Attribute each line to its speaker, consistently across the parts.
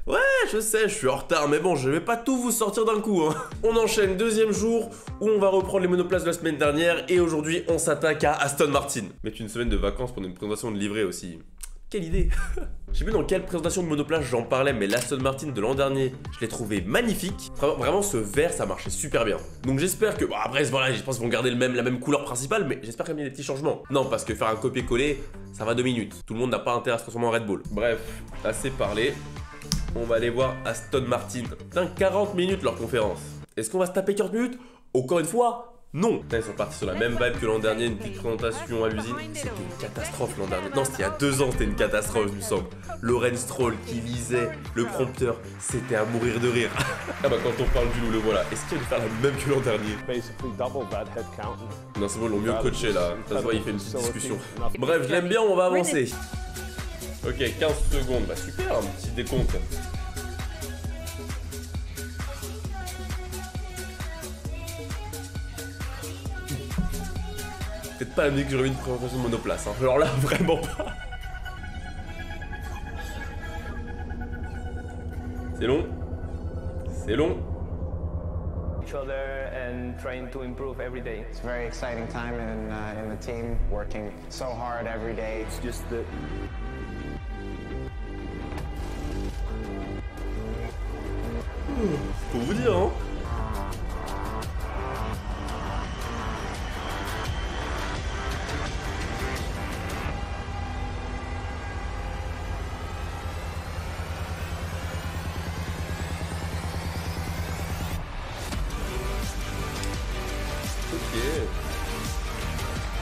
Speaker 1: Ouais, je sais, je suis en retard, mais bon, je vais pas tout vous sortir d'un coup, hein. On enchaîne deuxième jour, où on va reprendre les monoplaces de la semaine dernière, et aujourd'hui, on s'attaque à Aston Martin. Mettre une semaine de vacances pendant une présentation de livret aussi. Quelle idée. Je sais plus dans quelle présentation de monoplace j'en parlais, mais l'Aston Martin de l'an dernier, je l'ai trouvé magnifique. Vraiment, ce vert, ça marchait super bien. Donc j'espère que... Bon, après, voilà, je pense qu'ils vont garder la même couleur principale, mais j'espère qu'il y a des petits changements. Non, parce que faire un copier-coller, ça va 2 minutes. Tout le monde n'a pas intérêt à se transformer en Red Bull. Bref, assez parlé. On va aller voir Aston Martin. Putain, 40 minutes leur conférence. Est-ce qu'on va se taper 40 minutes? Encore une fois, non. Putain, ils sont partis sur la même vibe que l'an dernier, une petite présentation à l'usine. C'était une catastrophe l'an dernier. Non, c'était il y a 2 ans, c'était une catastrophe, il me semble. Lorenz Stroll qui lisait le prompteur, c'était à mourir de rire. Ah bah quand on parle du loup, le voilà. Est-ce qu'il va faire la même que l'an dernier? Non, c'est bon, ils l'ont mieux coaché là. Ça se voit, il fait une petite discussion. Bref, je l'aime bien, on va avancer. Ok, 15 secondes, bah super, un petit décompte. Peut-être pas la musique que j'aurais eu une présentation de monoplace, hein. Alors là, vraiment pas. C'est long. C'est long.
Speaker 2: Each other and trying to improve every day.
Speaker 3: It's a very exciting time in the team, working so hard every day.
Speaker 2: It's just that
Speaker 1: Faut vous dire, hein. Ok.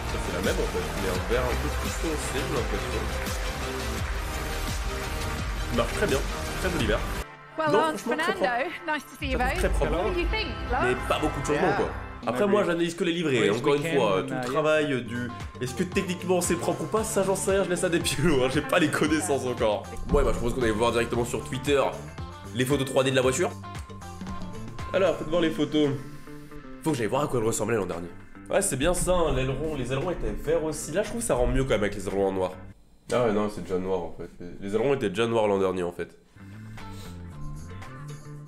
Speaker 1: Ça c'est la même en fait, mais un vert un peu plus foncé, j'ai l'impression. Il marche très bien, très joli vert.
Speaker 4: Well,
Speaker 1: Non,
Speaker 4: Lance
Speaker 1: franchement, très
Speaker 4: Fernando, nice to see you
Speaker 1: Très
Speaker 4: both.
Speaker 1: propre.
Speaker 4: What do you think,
Speaker 1: Mais
Speaker 4: Lance?
Speaker 1: pas beaucoup de changements quoi. Après moi j'analyse que les livrets, et encore une fois, tout le travail du... Est-ce que techniquement c'est propre ou pas, ça j'en sais rien, je laisse ça des pilots, hein, j'ai pas les connaissances encore. Ouais bah je propose qu'on aille voir directement sur Twitter les photos 3D de la voiture. Alors, faites voir les photos. Faut que j'aille voir à quoi elle ressemblait l'an dernier. Ouais c'est bien ça, hein, l'aileron, les ailerons étaient verts aussi, là je trouve que ça rend mieux quand même avec les ailerons en noir. Ah ouais non c'est déjà noir en fait, les ailerons étaient déjà noirs l'an dernier en fait.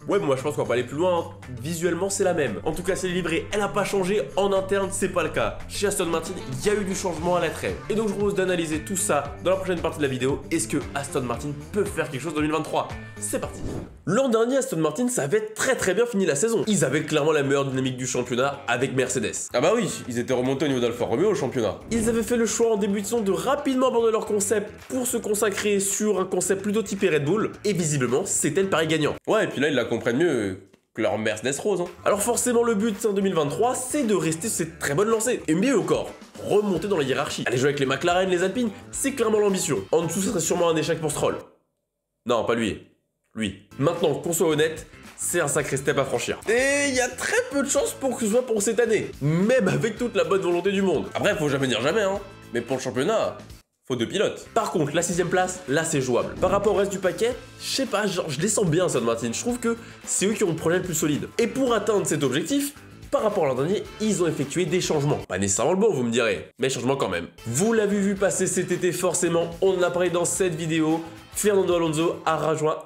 Speaker 1: Ouais, bon, moi je pense qu'on va pas aller plus loin, hein. Visuellement c'est la même. En tout cas, c'est livré, elle a pas changé, en interne c'est pas le cas. Chez Aston Martin, il y a eu du changement à la trêve. Et donc je vous propose d'analyser tout ça dans la prochaine partie de la vidéo. Est-ce que Aston Martin peut faire quelque chose en 2023? C'est parti. L'an dernier, Aston Martin, ça avait très bien fini la saison. Ils avaient clairement la meilleure dynamique du championnat avec Mercedes. Ah bah oui, ils étaient remontés au niveau d'Alfa Romeo au championnat. Ils avaient fait le choix en début de saison de rapidement abandonner leur concept pour se consacrer sur un concept plutôt typé Red Bull. Et visiblement, c'était le pari gagnant. Ouais, et puis là, ils la comprennent mieux que leur Mercedes rose. Hein. Alors forcément, le but en 2023, c'est de rester sur cette très bonne lancée. Et mieux encore, remonter dans la hiérarchie. Aller jouer avec les McLaren, les Alpines, c'est clairement l'ambition. En dessous, ça serait sûrement un échec pour Stroll. Non, pas lui. Lui. Maintenant, qu'on soit honnête, c'est un sacré step à franchir. Et il y a très peu de chances pour que ce soit pour cette année. Même avec toute la bonne volonté du monde. Après, faut jamais dire jamais, hein. Mais pour le championnat... faut 2 pilotes. Par contre, la 6ème place, là c'est jouable. Par rapport au reste du paquet, je sais pas, genre je descends bien Aston Martin. Je trouve que c'est eux qui ont le projet le plus solide. Et pour atteindre cet objectif, par rapport à l'an dernier, ils ont effectué des changements. Pas nécessairement le bon, vous me direz, mais changements quand même. Vous l'avez vu passer cet été forcément, on en a parlé dans cette vidéo. Fernando Alonso a rejoint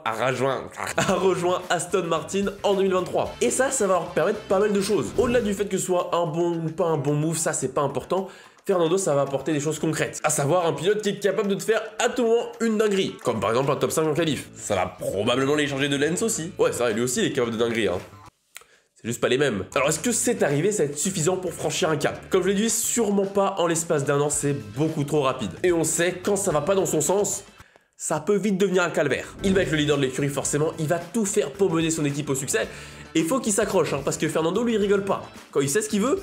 Speaker 1: Aston Martin en 2023. Et ça va leur permettre pas mal de choses. Au-delà du fait que ce soit un bon ou pas un bon move, ça c'est pas important. Fernando, ça va apporter des choses concrètes. À savoir un pilote qui est capable de te faire à tout moment une dinguerie. Comme par exemple un top 5 en qualif. Ça va probablement les changer de Lens aussi. Ouais, ça, lui aussi il est capable de dinguerie, hein. C'est juste pas les mêmes. Alors est-ce que c'est arrivé, ça va être suffisant pour franchir un cap? Comme je l'ai dit, sûrement pas en l'espace d'un an, c'est beaucoup trop rapide. Et on sait, quand ça va pas dans son sens, ça peut vite devenir un calvaire. Il va être le leader de l'écurie forcément, il va tout faire pour mener son équipe au succès. Et faut qu'il s'accroche, hein, parce que Fernando lui il rigole pas. Quand il sait ce qu'il veut,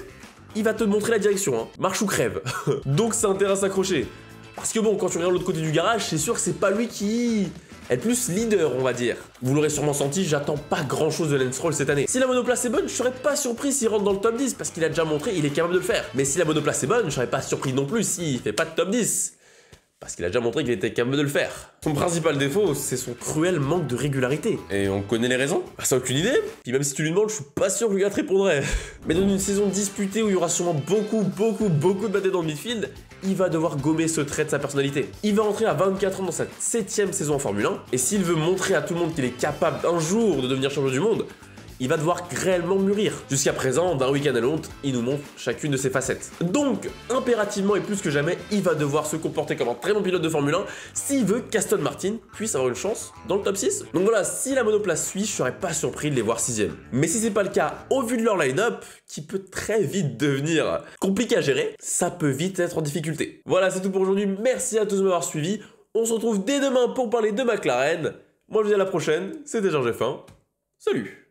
Speaker 1: il va te montrer la direction, hein. Marche ou crève. Donc ça intéresse à s'accrocher. Parce que bon, quand tu regardes l'autre côté du garage, c'est sûr que c'est pas lui qui est plus leader, on va dire. Vous l'aurez sûrement senti, j'attends pas grand chose de Lance Stroll cette année. Si la monoplace est bonne, je serais pas surpris s'il rentre dans le top 10, parce qu'il a déjà montré, il est capable de le faire. Mais si la monoplace est bonne, je serais pas surpris non plus s'il fait pas de top 10. Parce qu'il a déjà montré qu'il était capable de le faire. Son principal défaut, c'est son cruel manque de régularité. Et on connaît les raisons? Bah ça aucune idée. Puis même si tu lui demandes, je suis pas sûr que le gars te répondrait. Mais dans une saison disputée où il y aura sûrement beaucoup de batailles dans le midfield, il va devoir gommer ce trait de sa personnalité. Il va entrer à 24 ans dans sa 7ème saison en Formule 1, et s'il veut montrer à tout le monde qu'il est capable un jour de devenir champion du monde, il va devoir réellement mûrir. Jusqu'à présent, d'un week-end à l'autre, il nous montre chacune de ses facettes. Donc, impérativement et plus que jamais, il va devoir se comporter comme un très bon pilote de Formule 1 s'il veut qu'Aston Martin puisse avoir une chance dans le top 6. Donc voilà, si la monoplace suit, je serais pas surpris de les voir 6ème. Mais si c'est pas le cas, au vu de leur line-up, qui peut très vite devenir compliqué à gérer, ça peut vite être en difficulté. Voilà, c'est tout pour aujourd'hui. Merci à tous de m'avoir suivi. On se retrouve dès demain pour parler de McLaren. Moi, je vous dis à la prochaine. C'était Georges F1. Salut!